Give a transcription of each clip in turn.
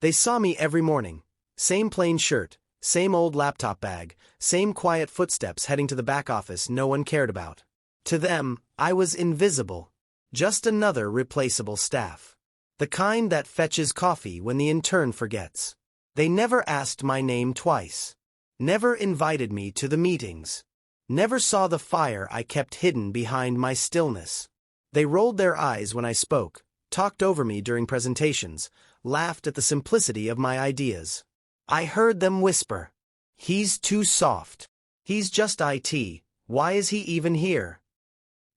They saw me every morning. Same plain shirt, same old laptop bag, same quiet footsteps heading to the back office no one cared about. To them, I was invisible. Just another replaceable staff. The kind that fetches coffee when the intern forgets. They never asked my name twice. Never invited me to the meetings. Never saw the fire I kept hidden behind my stillness. They rolled their eyes when I spoke, talked over me during presentations, laughed at the simplicity of my ideas. I heard them whisper, "He's too soft. He's just IT. Why is he even here?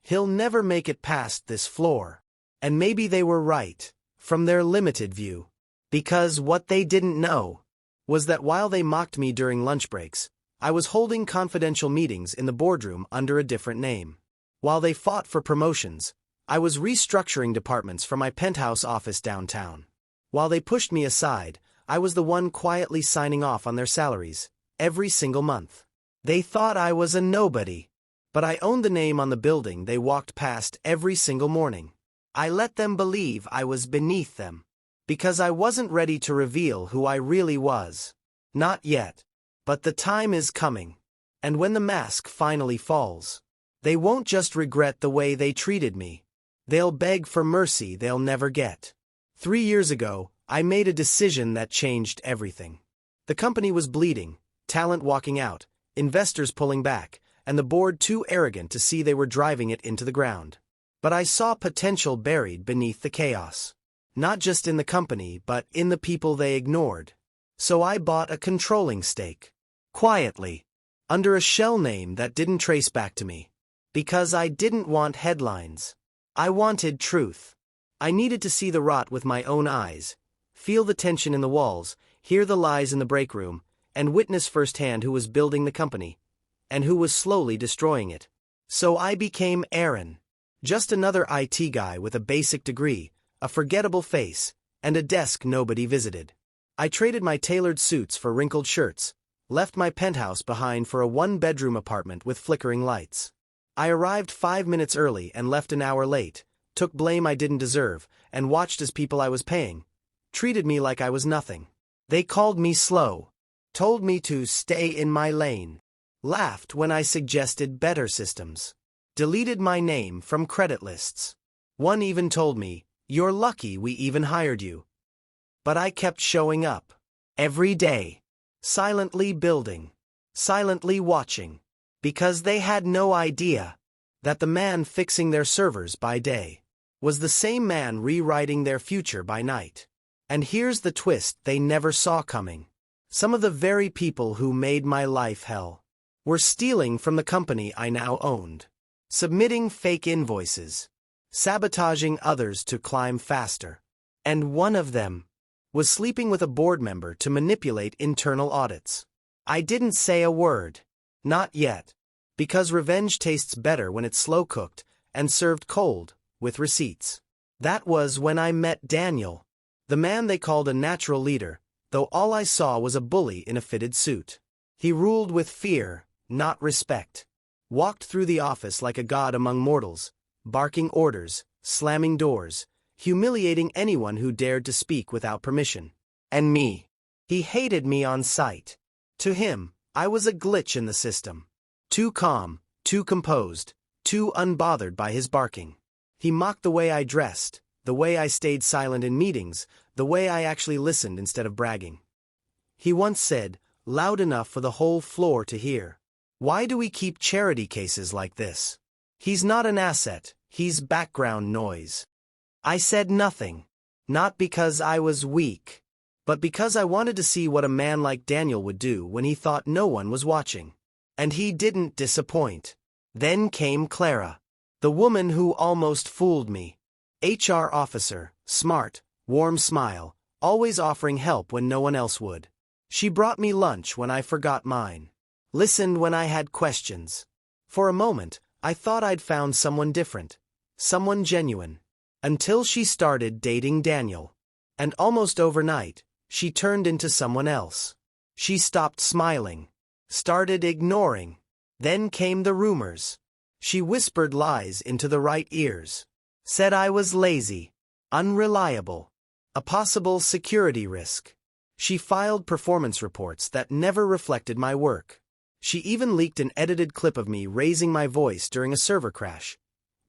He'll never make it past this floor." And maybe they were right, from their limited view. Because what they didn't know was that while they mocked me during lunch breaks, I was holding confidential meetings in the boardroom under a different name. While they fought for promotions, I was restructuring departments for my penthouse office downtown. While they pushed me aside, I was the one quietly signing off on their salaries, every single month. They thought I was a nobody, but I owned the name on the building they walked past every single morning. I let them believe I was beneath them, because I wasn't ready to reveal who I really was. Not yet, but the time is coming. And when the mask finally falls, they won't just regret the way they treated me. They'll beg for mercy they'll never get. 3 years ago, I made a decision that changed everything. The company was bleeding, talent walking out, investors pulling back, and the board too arrogant to see they were driving it into the ground. But I saw potential buried beneath the chaos. Not just in the company, but in the people they ignored. So I bought a controlling stake. Quietly. Under a shell name that didn't trace back to me. Because I didn't want headlines. I wanted truth. I needed to see the rot with my own eyes, feel the tension in the walls, hear the lies in the break room, and witness firsthand who was building the company, and who was slowly destroying it. So I became Aaron. Just another IT guy with a basic degree, a forgettable face, and a desk nobody visited. I traded my tailored suits for wrinkled shirts, left my penthouse behind for a one-bedroom apartment with flickering lights. I arrived 5 minutes early and left an hour late, took blame I didn't deserve, and watched as people I was paying treated me like I was nothing. They called me slow, told me to stay in my lane, laughed when I suggested better systems, deleted my name from credit lists. One even told me, "You're lucky we even hired you." But I kept showing up. Every day. Silently building. Silently watching. Because they had no idea that the man fixing their servers by day was the same man rewriting their future by night. And here's the twist they never saw coming. Some of the very people who made my life hell were stealing from the company I now owned, submitting fake invoices, sabotaging others to climb faster. And one of them was sleeping with a board member to manipulate internal audits. I didn't say a word. Not yet. Because revenge tastes better when it's slow-cooked and served cold, with receipts. That was when I met Daniel, the man they called a natural leader, though all I saw was a bully in a fitted suit. He ruled with fear, not respect. Walked through the office like a god among mortals, barking orders, slamming doors, humiliating anyone who dared to speak without permission. And me. He hated me on sight. To him, I was a glitch in the system. Too calm, too composed, too unbothered by his barking. He mocked the way I dressed, the way I stayed silent in meetings, the way I actually listened instead of bragging. He once said, loud enough for the whole floor to hear, "Why do we keep charity cases like this? He's not an asset, he's background noise." I said nothing, not because I was weak, but because I wanted to see what a man like Daniel would do when he thought no one was watching. And he didn't disappoint. Then came Clara, the woman who almost fooled me. HR officer, smart, warm smile, always offering help when no one else would. She brought me lunch when I forgot mine. Listened when I had questions. For a moment, I thought I'd found someone different, someone genuine. Until she started dating Daniel. And almost overnight, she turned into someone else. She stopped smiling. Started ignoring. Then came the rumors. She whispered lies into the right ears. Said I was lazy, unreliable, a possible security risk. She filed performance reports that never reflected my work. She even leaked an edited clip of me raising my voice during a server crash,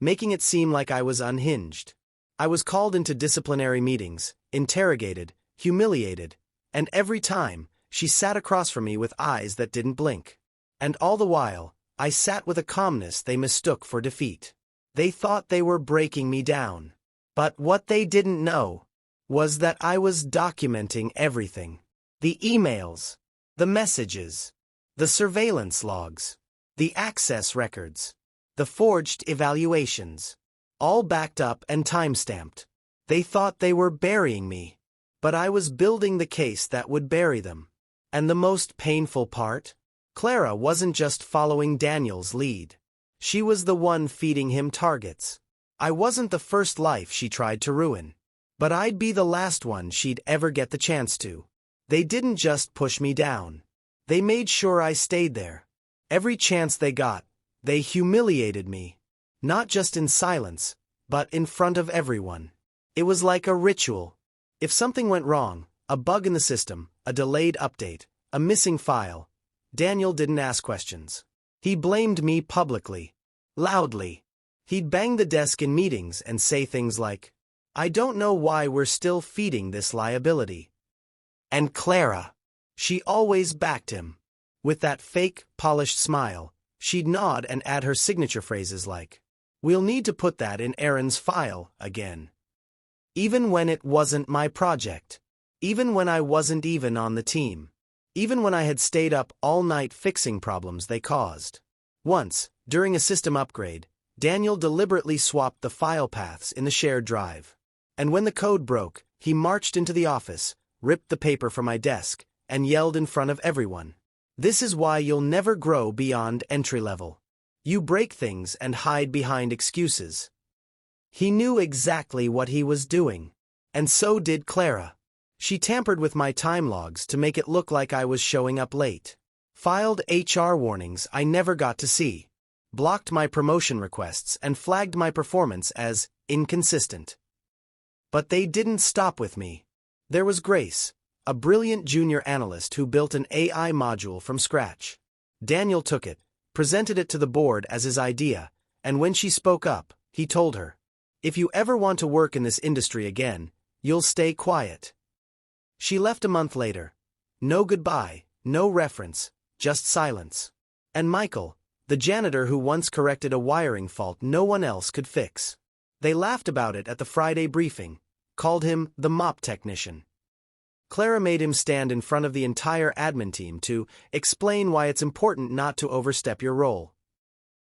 making it seem like I was unhinged. I was called into disciplinary meetings, interrogated, humiliated, and every time, she sat across from me with eyes that didn't blink. And all the while, I sat with a calmness they mistook for defeat. They thought they were breaking me down. But what they didn't know was that I was documenting everything. The emails, the messages, the surveillance logs, the access records, the forged evaluations, all backed up and time-stamped. They thought they were burying me, but I was building the case that would bury them. And the most painful part? Clara wasn't just following Daniel's lead. She was the one feeding him targets. I wasn't the first life she tried to ruin, but I'd be the last one she'd ever get the chance to. They didn't just push me down. They made sure I stayed there. Every chance they got, they humiliated me. Not just in silence, but in front of everyone. It was like a ritual. If something went wrong, a bug in the system, a delayed update, a missing file, Daniel didn't ask questions. He blamed me publicly, loudly. He'd bang the desk in meetings and say things like, "I don't know why we're still feeding this liability." And Clara, she always backed him. With that fake, polished smile, she'd nod and add her signature phrases like, "We'll need to put that in Aaron's file again." Even when it wasn't my project. Even when I wasn't even on the team. Even when I had stayed up all night fixing problems they caused. Once, during a system upgrade, Daniel deliberately swapped the file paths in the shared drive. And when the code broke, he marched into the office, ripped the paper from my desk, and yelled in front of everyone, "This is why you'll never grow beyond entry level. You break things and hide behind excuses." He knew exactly what he was doing. And so did Clara. She tampered with my time logs to make it look like I was showing up late. Filed HR warnings I never got to see. Blocked my promotion requests and flagged my performance as inconsistent. But they didn't stop with me. There was Grace, a brilliant junior analyst who built an AI module from scratch. Daniel took it, presented it to the board as his idea, and when she spoke up, he told her, "If you ever want to work in this industry again, you'll stay quiet." She left a month later. No goodbye, no reference, just silence. And Michael, the janitor who once corrected a wiring fault no one else could fix. They laughed about it at the Friday briefing, called him the mop technician. Clara made him stand in front of the entire admin team to explain why it's important not to overstep your role.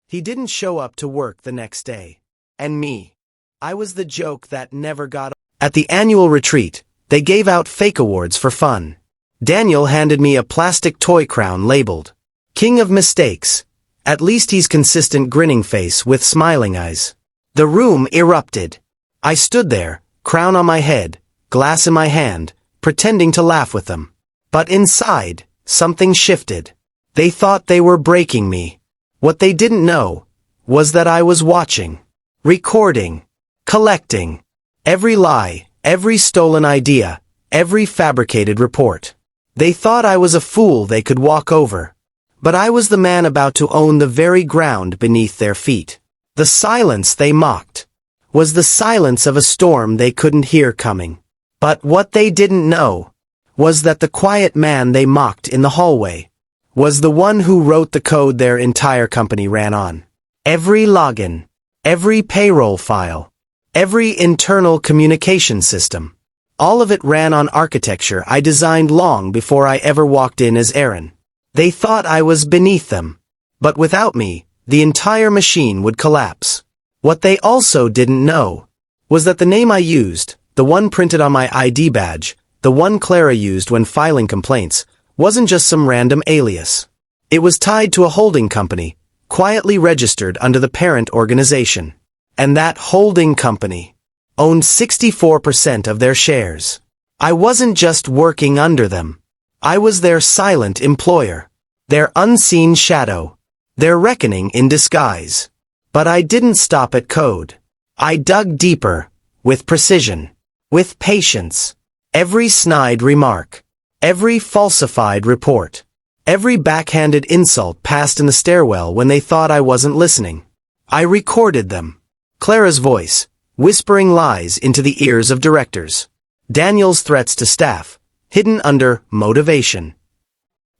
He didn't show up to work the next day. And me. I was the joke that never got. At the annual retreat, they gave out fake awards for fun. Daniel handed me a plastic toy crown labeled, "King of Mistakes. At least he's consistent," grinning face with smiling eyes. The room erupted. I stood there, crown on my head, glass in my hand, pretending to laugh with them. But inside, something shifted. They thought they were breaking me. What they didn't know was that I was watching, recording, collecting every lie, every stolen idea, every fabricated report. They thought I was a fool they could walk over. But I was the man about to own the very ground beneath their feet. The silence they mocked was the silence of a storm they couldn't hear coming. But what they didn't know was that the quiet man they mocked in the hallway was the one who wrote the code their entire company ran on. Every login, every payroll file, every internal communication system. All of it ran on architecture I designed long before I ever walked in as Aaron. They thought I was beneath them. But without me, the entire machine would collapse. What they also didn't know was that the name I used, the one printed on my ID badge, the one Clara used when filing complaints, wasn't just some random alias. It was tied to a holding company, quietly registered under the parent organization. And that holding company owned 64% of their shares. I wasn't just working under them. I was their silent employer, their unseen shadow, their reckoning in disguise. But I didn't stop at code. I dug deeper, with precision, with patience, Every snide remark. Every falsified report. Every backhanded insult passed in the stairwell when they thought I wasn't listening. I recorded them. Clara's voice, whispering lies into the ears of directors. Daniel's threats to staff, hidden under motivation.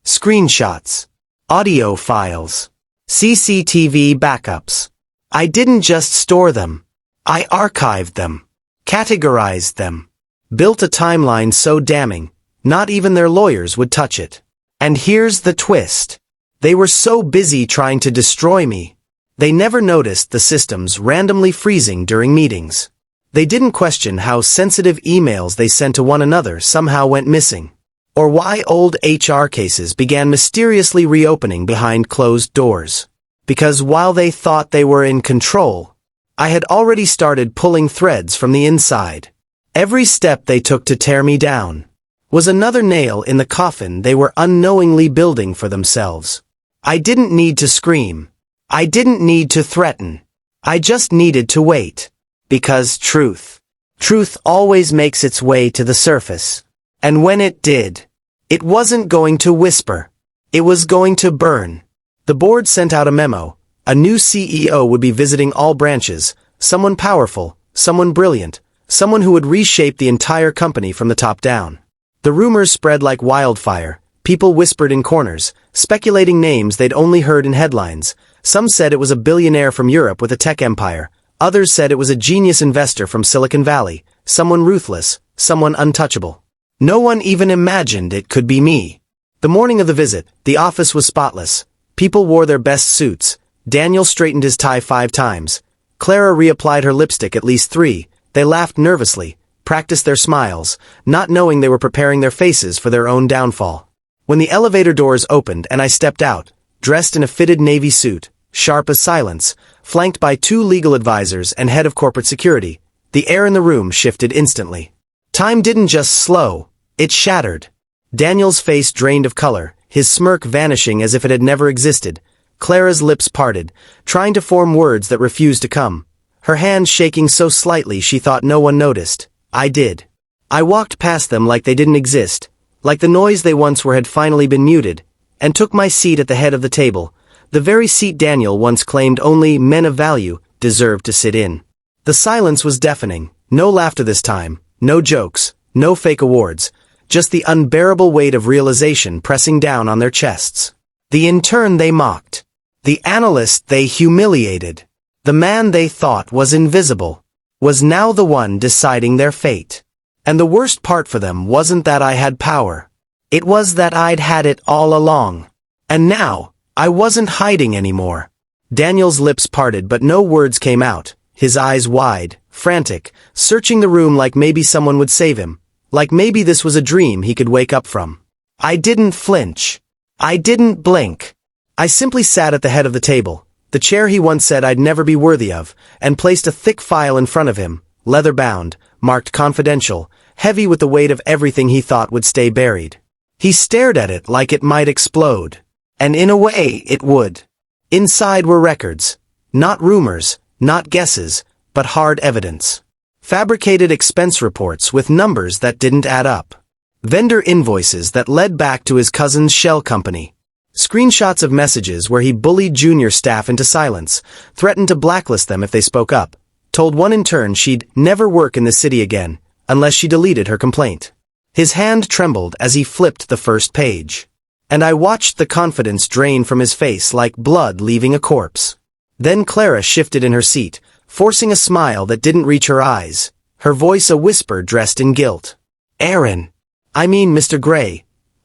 Screenshots. Audio files. CCTV backups. I didn't just store them. I archived them. Categorized them. Built a timeline so damning, not even their lawyers would touch it. And here's the twist. They were so busy trying to destroy me. They never noticed the systems randomly freezing during meetings. They didn't question how sensitive emails they sent to one another somehow went missing. Or why old HR cases began mysteriously reopening behind closed doors. Because while they thought they were in control, I had already started pulling threads from the inside. Every step they took to tear me down was another nail in the coffin they were unknowingly building for themselves. I didn't need to scream. I didn't need to threaten. I just needed to wait. Because truth always makes its way to the surface. And when it did, it wasn't going to whisper. It was going to burn. The board sent out a memo. A new CEO would be visiting all branches, someone powerful, someone brilliant, someone who would reshape the entire company from the top down. The rumors spread like wildfire. People whispered in corners, speculating names they'd only heard in headlines. Some said it was a billionaire from Europe with a tech empire. Others said it was a genius investor from Silicon Valley, someone ruthless, someone untouchable. No one even imagined it could be me. The morning of the visit, the office was spotless. People wore their best suits. Daniel straightened his tie 5 times. Clara reapplied her lipstick at least 3. They laughed nervously, practiced their smiles, not knowing they were preparing their faces for their own downfall. When the elevator doors opened and I stepped out, dressed in a fitted navy suit, sharp as silence, flanked by 2 legal advisors and head of corporate security, the air in the room shifted instantly. Time didn't just slow, it shattered. Daniel's face drained of color, his smirk vanishing as if it had never existed. Clara's lips parted, trying to form words that refused to come. Her hands shaking so slightly she thought no one noticed. I did. I walked past them like they didn't exist, like the noise they once were had finally been muted, and took my seat at the head of the table, the very seat Daniel once claimed only men of value deserved to sit in. The silence was deafening. No laughter this time, no jokes, no fake awards, just the unbearable weight of realization pressing down on their chests. The intern they mocked. The analyst they humiliated. The man they thought was invisible was now the one deciding their fate. And the worst part for them wasn't that I had power. It was that I'd had it all along. And now, I wasn't hiding anymore. Daniel's lips parted but no words came out, his eyes wide, frantic, searching the room like maybe someone would save him, like maybe this was a dream he could wake up from. I didn't flinch. I didn't blink. I simply sat at the head of the table, the chair he once said I'd never be worthy of, and placed a thick file in front of him, leather-bound, marked confidential, heavy with the weight of everything he thought would stay buried. He stared at it like it might explode. And in a way, it would. Inside were records. Not rumors, not guesses, but hard evidence. Fabricated expense reports with numbers that didn't add up. Vendor invoices that led back to his cousin's shell company. Screenshots of messages where he bullied junior staff into silence, threatened to blacklist them if they spoke up, told one intern she'd never work in the city again, unless she deleted her complaint. His hand trembled as he flipped the first page. And I watched the confidence drain from his face like blood leaving a corpse. Then Clara shifted in her seat, forcing a smile that didn't reach her eyes, her voice a whisper dressed in guilt. Aaron. I mean, Mr. Gray.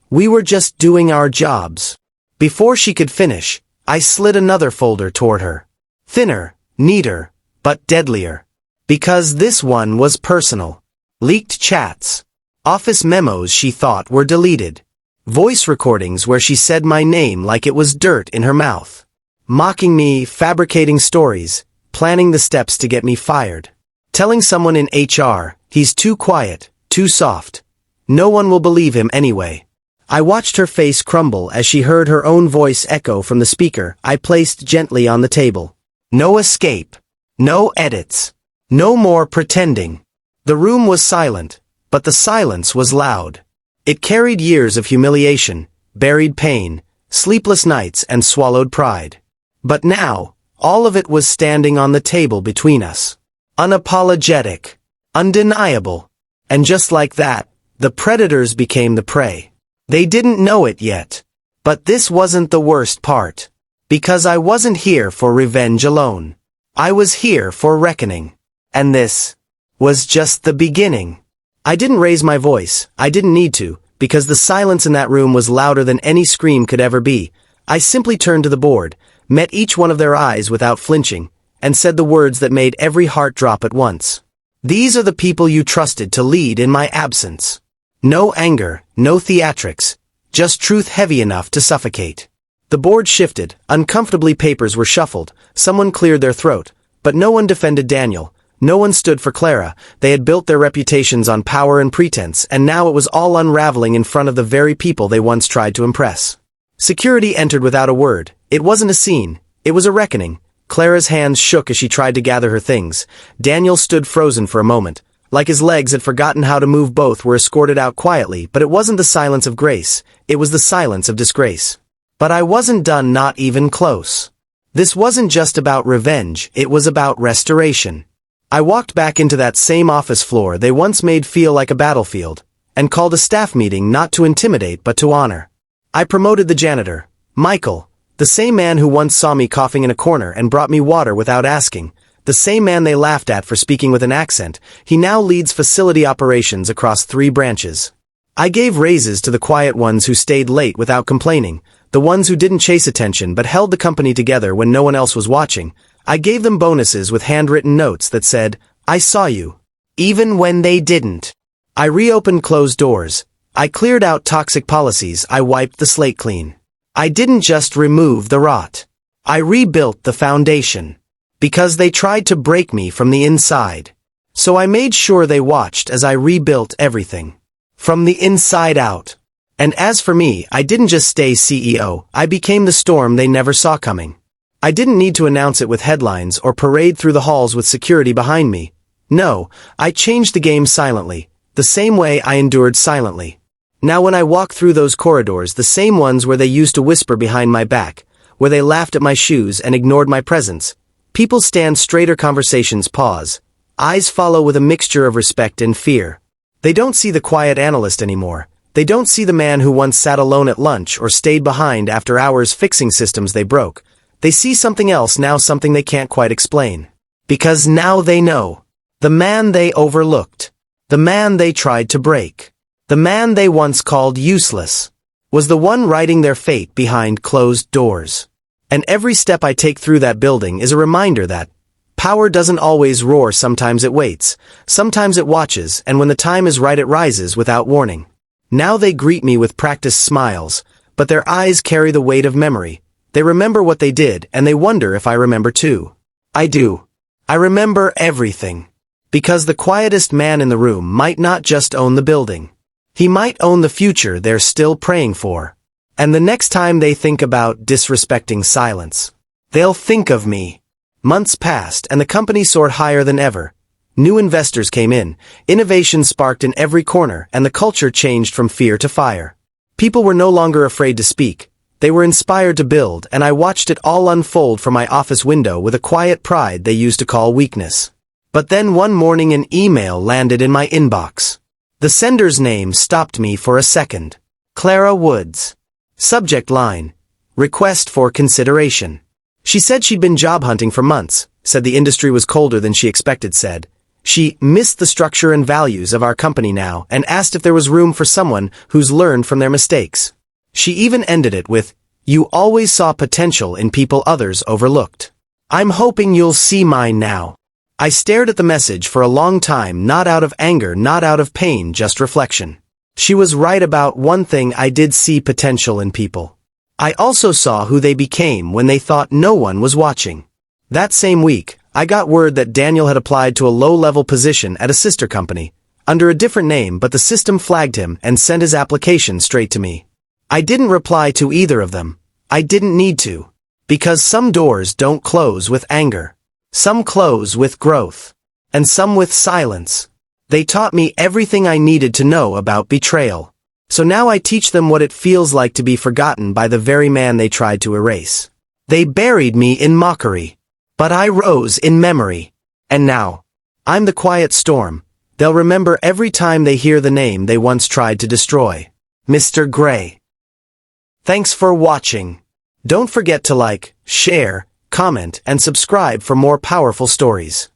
We were just doing our jobs. Before she could finish, I slid another folder toward her. Thinner, neater, but deadlier. Because this one was personal. Leaked chats. Office memos she thought were deleted. Voice recordings where she said my name like it was dirt in her mouth. Mocking me, fabricating stories, planning the steps to get me fired. Telling someone in HR, he's too quiet, too soft. No one will believe him anyway. I watched her face crumble as she heard her own voice echo from the speaker I placed gently on the table. No escape. No edits. No more pretending. The room was silent. But the silence was loud. It carried years of humiliation, buried pain, sleepless nights, and swallowed pride. But now, all of it was standing on the table between us. Unapologetic. Undeniable. And just like that, the predators became the prey. They didn't know it yet. But this wasn't the worst part. Because I wasn't here for revenge alone. I was here for reckoning. And this was just the beginning. I didn't raise my voice, I didn't need to, because the silence in that room was louder than any scream could ever be. I simply turned to the board, met each one of their eyes without flinching, and said the words that made every heart drop at once. These are the people you trusted to lead in my absence. No anger, no theatrics, just truth heavy enough to suffocate. The board shifted, uncomfortably papers were shuffled, someone cleared their throat, but no one defended Daniel. No one stood for Clara. They had built their reputations on power and pretense, and now it was all unraveling in front of the very people they once tried to impress. Security entered without a word. It wasn't a scene. It was a reckoning. Clara's hands shook as she tried to gather her things. Daniel stood frozen for a moment. Like his legs had forgotten how to move, both were escorted out quietly, but it wasn't the silence of grace. It was the silence of disgrace. But I wasn't done, not even close. This wasn't just about revenge, it was about restoration. I walked back into that same office floor they once made feel like a battlefield, and called a staff meeting not to intimidate but to honor. I promoted the janitor, Michael, the same man who once saw me coughing in a corner and brought me water without asking, the same man they laughed at for speaking with an accent. He now leads facility operations across 3 branches. I gave raises to the quiet ones who stayed late without complaining, the ones who didn't chase attention but held the company together when no one else was watching. I gave them bonuses with handwritten notes that said, "I saw you." Even when they didn't. I reopened closed doors. I cleared out toxic policies. I wiped the slate clean. I didn't just remove the rot. I rebuilt the foundation. Because they tried to break me from the inside. So I made sure they watched as I rebuilt everything. From the inside out. And as for me, I didn't just stay CEO, I became the storm they never saw coming. I didn't need to announce it with headlines or parade through the halls with security behind me. No, I changed the game silently, the same way I endured silently. Now when I walk through those corridors, the same ones where they used to whisper behind my back, where they laughed at my shoes and ignored my presence, people stand straighter, conversations pause, eyes follow with a mixture of respect and fear. They don't see the quiet analyst anymore. They don't see the man who once sat alone at lunch or stayed behind after hours fixing systems they broke. They see something else now, something they can't quite explain. Because now they know. The man they overlooked. The man they tried to break. The man they once called useless. Was the one writing their fate behind closed doors. And every step I take through that building is a reminder that power doesn't always roar, sometimes it waits. Sometimes it watches, and when the time is right it rises without warning. Now they greet me with practiced smiles, but their eyes carry the weight of memory. They remember what they did, and they wonder if I remember too. I do. I remember everything. Because the quietest man in the room might not just own the building. He might own the future they're still praying for. And the next time they think about disrespecting silence, they'll think of me. Months passed, and the company soared higher than ever. New investors came in, innovation sparked in every corner, and the culture changed from fear to fire. People were no longer afraid to speak. They were inspired to build, and I watched it all unfold from my office window with a quiet pride they used to call weakness. But then one morning an email landed in my inbox. The sender's name stopped me for a second. Clara Woods. Subject line: request for consideration. She said she'd been job hunting for months, said the industry was colder than she expected, said she missed the structure and values of our company now, and asked if there was room for someone who's learned from their mistakes. She even ended it with, "You always saw potential in people others overlooked. I'm hoping you'll see mine now." I stared at the message for a long time, not out of anger, not out of pain, just reflection. She was right about one thing: I did see potential in people. I also saw who they became when they thought no one was watching. That same week, I got word that Daniel had applied to a low-level position at a sister company, under a different name, but the system flagged him and sent his application straight to me. I didn't reply to either of them. I didn't need to. Because some doors don't close with anger. Some close with growth. And some with silence. They taught me everything I needed to know about betrayal. So now I teach them what it feels like to be forgotten by the very man they tried to erase. They buried me in mockery, but I rose in memory. And now, I'm the quiet storm. They'll remember every time they hear the name they once tried to destroy. Mr. Gray. Thanks for watching. Don't forget to like, share, comment, and subscribe for more powerful stories.